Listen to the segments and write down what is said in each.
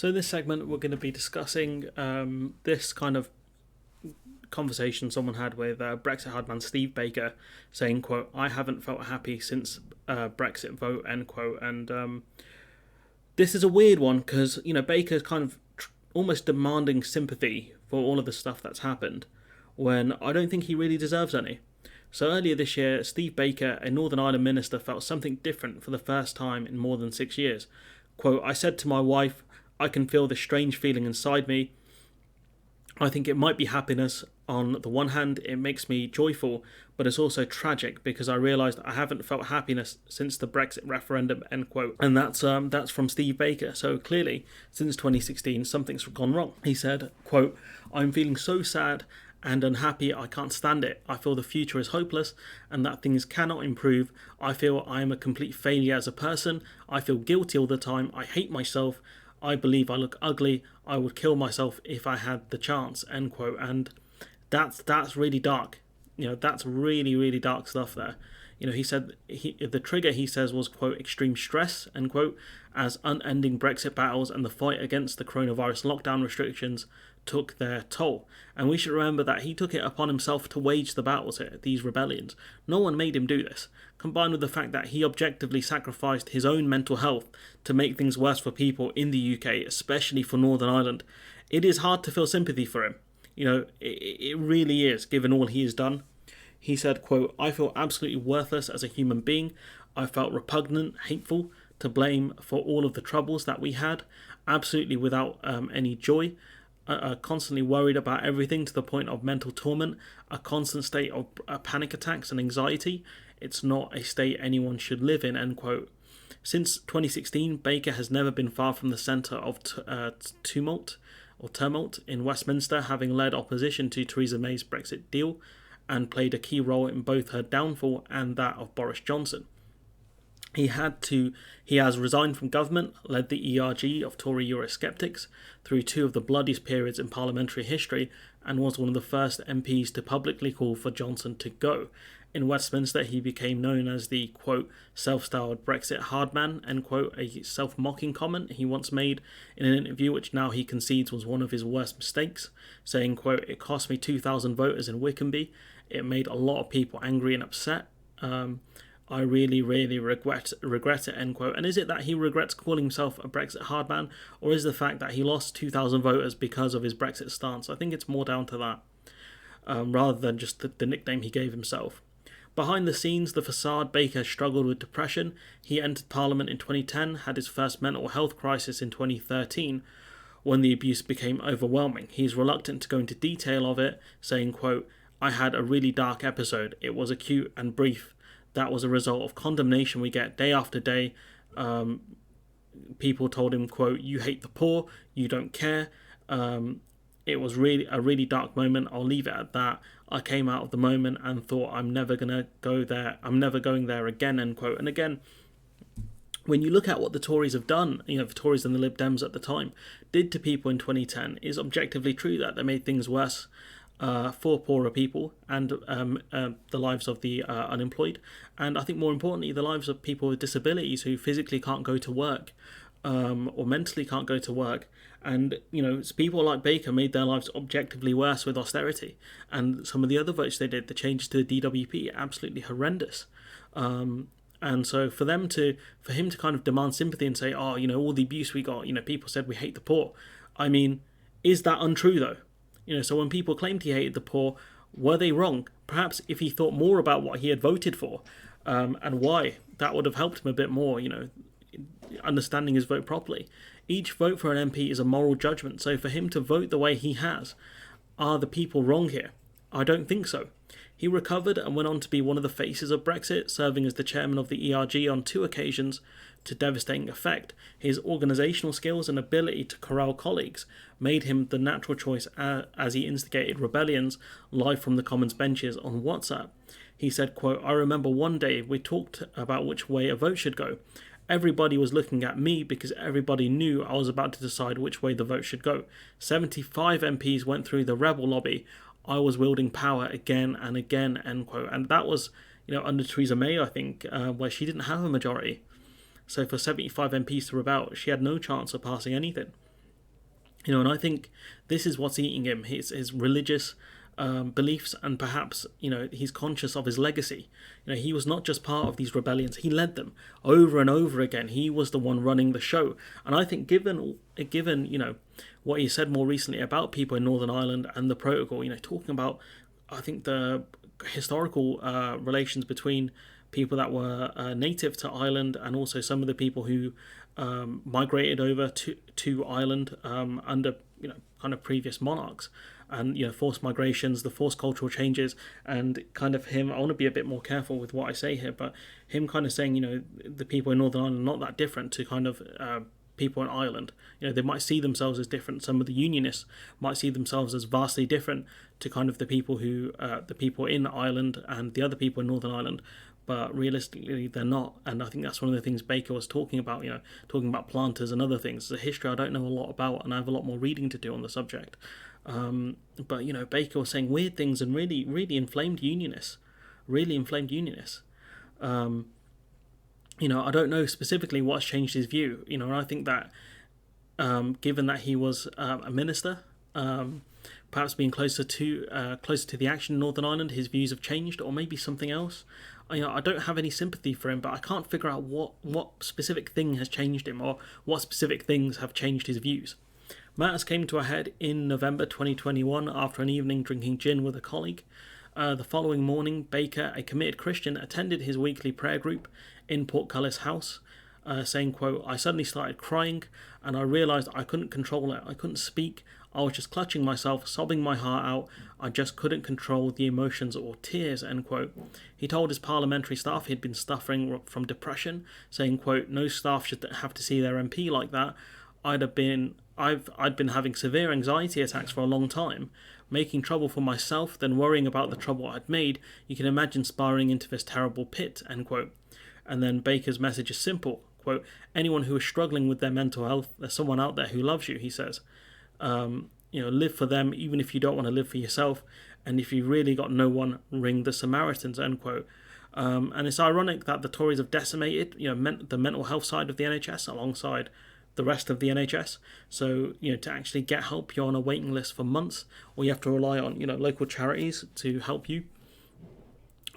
So in this segment, we're going to be discussing this kind of conversation someone had with Brexit hardman Steve Baker, saying, quote, "I haven't felt happy since Brexit vote," end quote. And this is a weird one because, Baker's kind of almost demanding sympathy for all of the stuff that's happened when I don't think he really deserves any. So earlier this year, Steve Baker, a Northern Ireland minister, felt something different for the first time in more than 6 years. Quote, "I said to my wife, I can feel this strange feeling inside me. I think it might be happiness. On the one hand, it makes me joyful, but it's also tragic because I realised I haven't felt happiness since the Brexit referendum," end quote. And that's from Steve Baker. So clearly, since 2016, something's gone wrong. He said, quote, "I'm feeling so sad and unhappy I can't stand it. I feel the future is hopeless and that things cannot improve. I feel I am a complete failure as a person. I feel guilty all the time. I hate myself. I believe I look ugly. I would kill myself if I had the chance," end quote. And that's really dark. That's really, really dark stuff there. He said the trigger, he says, was, quote, "extreme stress," end quote, as unending Brexit battles and the fight against the coronavirus lockdown restrictions took their toll. And we should remember that he took it upon himself to wage the battles here, these rebellions. No one made him do this. Combined with the fact that he objectively sacrificed his own mental health to make things worse for people in the UK, especially for Northern Ireland, it is hard to feel sympathy for him. It really is, given all he has done. He said, quote, "I feel absolutely worthless as a human being. I felt repugnant, hateful, to blame for all of the troubles that we had, absolutely without any joy, constantly worried about everything to the point of mental torment, a constant state of panic attacks and anxiety. It's not a state anyone should live in," end quote. Since 2016, Baker has never been far from the centre of tumult in Westminster, having led opposition to Theresa May's Brexit deal and played a key role in both her downfall and that of Boris Johnson. He has resigned from government, led the ERG of Tory Eurosceptics through two of the bloodiest periods in parliamentary history, and was one of the first MPs to publicly call for Johnson to go. In Westminster, he became known as the, quote, "self-styled Brexit hardman," end quote, a self-mocking comment he once made in an interview which now he concedes was one of his worst mistakes, saying, quote, "It cost me 2,000 voters in Wickenby. It made a lot of people angry and upset. I really, really regret it," end quote. And is it that he regrets calling himself a Brexit hardman, or is the fact that he lost 2,000 voters because of his Brexit stance? I think it's more down to that, rather than just the nickname he gave himself. Behind the scenes, the facade, Baker struggled with depression. He entered Parliament in 2010, had his first mental health crisis in 2013, when the abuse became overwhelming. He's reluctant to go into detail of it, saying, quote, "I had a really dark episode. It was acute and brief. That was a result of condemnation we get day after day." People told him, quote, "You hate the poor, you don't care." It was really a really dark moment. I'll leave it at that. "I came out of the moment and thought I'm never going there again," end quote. And again, when you look at what the Tories have done, the Tories and the Lib Dems at the time did to people in 2010, is objectively true that they made things worse for poorer people and the lives of the unemployed, and I think more importantly the lives of people with disabilities who physically can't go to work or mentally can't go to work. And people like Baker made their lives objectively worse with austerity, and some of the other votes they did, the changes to the DWP, absolutely horrendous. And so for him to kind of demand sympathy and say, "Oh, all the abuse we got, people said we hate the poor." I mean, is that untrue though? So when people claimed he hated the poor, were they wrong? Perhaps if he thought more about what he had voted for and why, that would have helped him a bit more, understanding his vote properly. Each vote for an MP is a moral judgment, so for him to vote the way he has, are the people wrong here? I don't think so. He recovered and went on to be one of the faces of Brexit, serving as the chairman of the ERG on 2 occasions to devastating effect. His organisational skills and ability to corral colleagues made him the natural choice as he instigated rebellions live from the Commons benches on WhatsApp. He said, quote, "I remember one day we talked about which way a vote should go. Everybody was looking at me because everybody knew I was about to decide which way the vote should go. 75 MPs went through the rebel lobby. I was wielding power again and again," end quote. And that was, under Theresa May, I think, where she didn't have a majority. So for 75 MPs to rebel, she had no chance of passing anything. And I think this is what's eating him: his religious beliefs, and perhaps he's conscious of his legacy. He was not just part of these rebellions; he led them over and over again. He was the one running the show, and I think given what he said more recently about people in Northern Ireland and the protocol, talking about, I think, the historical relations between people that were native to Ireland and also some of the people who migrated over to Ireland under kind of previous monarchs, and forced migrations, the forced cultural changes, and kind of him. I want to be a bit more careful with what I say here, but him kind of saying the people in Northern Ireland are not that different to kind of people in Ireland. They might see themselves as different. Some of the Unionists might see themselves as vastly different to kind of the people in Ireland and the other people in Northern Ireland. But realistically, they're not. And I think that's one of the things Baker was talking about, talking about planters and other things. It's a history I don't know a lot about, and I have a lot more reading to do on the subject. But Baker was saying weird things and really, really inflamed Unionists. I don't know specifically what's changed his view. And I think that given that he was a minister, perhaps being closer to the action in Northern Ireland, his views have changed, or maybe something else. I don't have any sympathy for him, but I can't figure out what specific thing has changed him, or what specific things have changed his views. Matters came to a head in November 2021 after an evening drinking gin with a colleague. The following morning, Baker, a committed Christian, attended his weekly prayer group in Portcullis House, saying, quote, "I suddenly started crying and I realised I couldn't control it. I couldn't speak. I was just clutching myself, sobbing my heart out. I just couldn't control the emotions or tears," end quote. He told his parliamentary staff he'd been suffering from depression, saying, quote, "No staff should have to see their MP like that. I'd been having severe anxiety attacks for a long time, making trouble for myself, then worrying about the trouble I'd made. You can imagine spiraling into this terrible pit," end quote. And then Baker's message is simple, quote, "Anyone who is struggling with their mental health, there's someone out there who loves you," he says. Live for them even if you don't want to live for yourself, and if you really got no one, ring the Samaritans, end quote. And it's ironic that the Tories have decimated the mental health side of the NHS alongside the rest of the NHS. So to actually get help, you're on a waiting list for months, or you have to rely on local charities to help you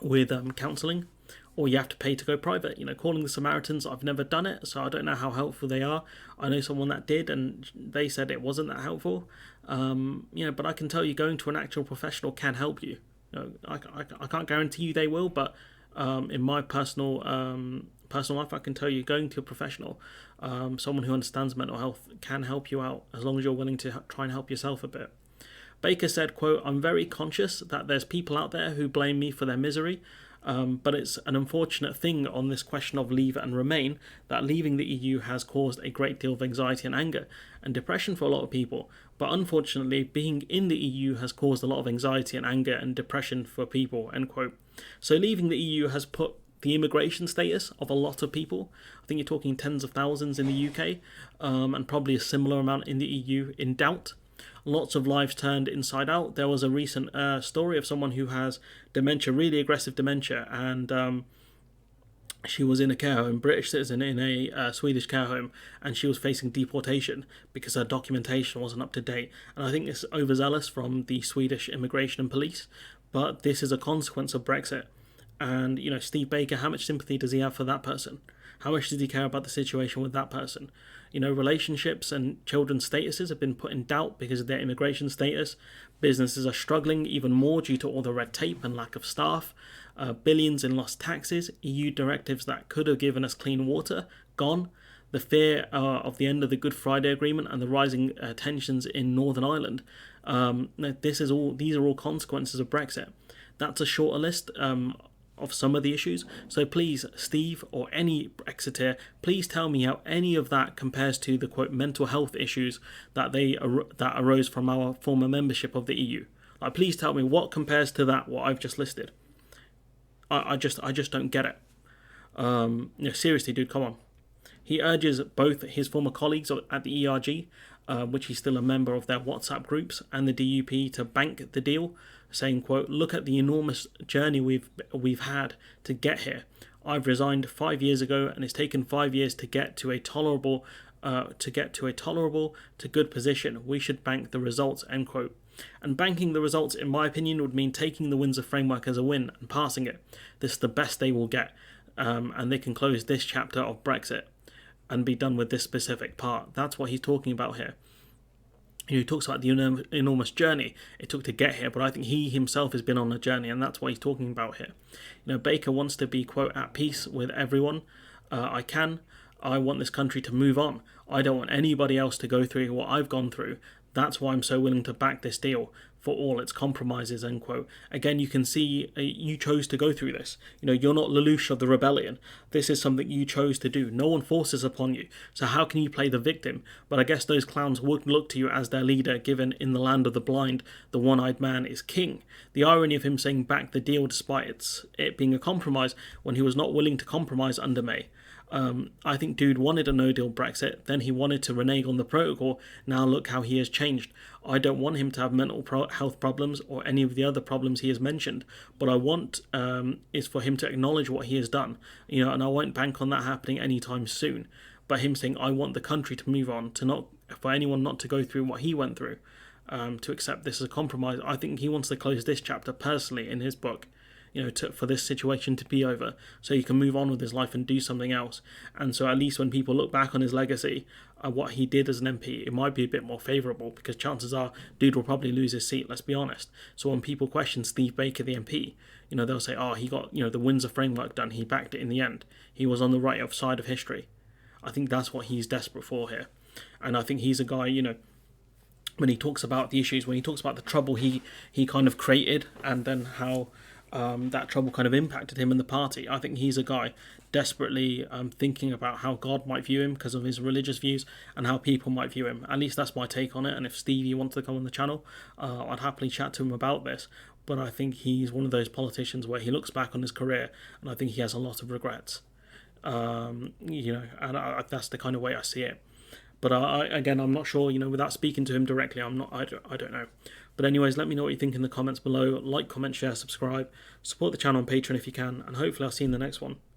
with counselling, or you have to pay to go private. Calling the Samaritans, I've never done it, so I don't know how helpful they are. I know someone that did, and they said it wasn't that helpful. But I can tell you, going to an actual professional can help you. I can't guarantee you they will, but in my personal life, I can tell you, going to a professional, someone who understands mental health, can help you out, as long as you're willing to try and help yourself a bit. Baker said, quote, "I'm very conscious that there's people out there who blame me for their misery. But it's an unfortunate thing on this question of leave and remain that leaving the EU has caused a great deal of anxiety and anger and depression for a lot of people. But unfortunately, being in the EU has caused a lot of anxiety and anger and depression for people," end quote. So leaving the EU has put the immigration status of a lot of people, I think you're talking tens of thousands in the UK, and probably a similar amount in the EU, in doubt. Lots of lives turned inside out. There was a recent story of someone who has dementia, really aggressive dementia, and she was in a care home, British citizen in a Swedish care home, and she was facing deportation because her documentation wasn't up to date. And I think it's overzealous from the Swedish immigration and police, but this is a consequence of Brexit. And Steve Baker, how much sympathy does he have for that person? How much does he care about the situation with that person? Relationships and children's statuses have been put in doubt because of their immigration status. Businesses are struggling even more due to all the red tape and lack of staff. Billions in lost taxes. EU directives that could have given us clean water, gone. The fear of the end of the Good Friday Agreement and the rising tensions in Northern Ireland. These are all consequences of Brexit. That's a shorter list of some of the issues. So please, Steve, or any Brexiteer, please tell me how any of that compares to the, quote, mental health issues that arose from our former membership of the EU. Like, please tell me what compares to that, what I've just listed. I just don't get it. Seriously, dude, come on. He urges both his former colleagues at the ERG, which he's still a member of their WhatsApp groups, and the DUP to bank the deal, saying, quote, "Look at the enormous journey we've had to get here. I've resigned 5 years ago, and it's taken 5 years to get to a tolerable to get to a tolerable to good position. We should bank the results, end quote. And banking the results, in my opinion, would mean taking the Windsor framework as a win and passing it. This is the best they will get, and they can close this chapter of Brexit and be done with this specific part. That's what he's talking about here. He talks about the enormous journey it took to get here, but I think he himself has been on a journey, and that's what he's talking about here. Baker wants to be, quote, at peace with everyone. I want this country to move on. I don't want anybody else to go through what I've gone through. That's why I'm so willing to back this deal for all its compromises, end quote. Again, you can see you chose to go through this. You're not Lelouch of the rebellion. This is something you chose to do. No one forces upon you. So how can you play the victim? But I guess those clowns would look to you as their leader, given in the land of the blind, the one-eyed man is king. The irony of him saying back the deal despite it being a compromise when he was not willing to compromise under May. I think dude wanted a no-deal Brexit, then he wanted to renege on the protocol. Now look how he has changed. I don't want him to have mental health problems or any of the other problems he has mentioned. What I want is for him to acknowledge what he has done, and I won't bank on that happening anytime soon. But him saying, I want the country to move on, for anyone not to go through what he went through, to accept this as a compromise. I think he wants to close this chapter personally in his book. For this situation to be over, so he can move on with his life and do something else. And so at least when people look back on his legacy, what he did as an MP, it might be a bit more favourable, because chances are dude will probably lose his seat, let's be honest. So when people question Steve Baker, the MP, they'll say, oh, he got, the Windsor framework done, he backed it in the end. He was on the right side of history. I think that's what he's desperate for here. And I think he's a guy, when he talks about the issues, when he talks about the trouble he kind of created, and then how that trouble kind of impacted him in the party. I think he's a guy desperately thinking about how God might view him because of his religious views, and how people might view him. At least that's my take on it. And if Stevie wants to come on the channel, I'd happily chat to him about this. But I think he's one of those politicians where he looks back on his career and I think he has a lot of regrets. And that's the kind of way I see it. But I'm not sure, without speaking to him directly, I don't know. But anyways, let me know what you think in the comments below. Like, comment, share, subscribe. Support the channel on Patreon if you can. And hopefully I'll see you in the next one.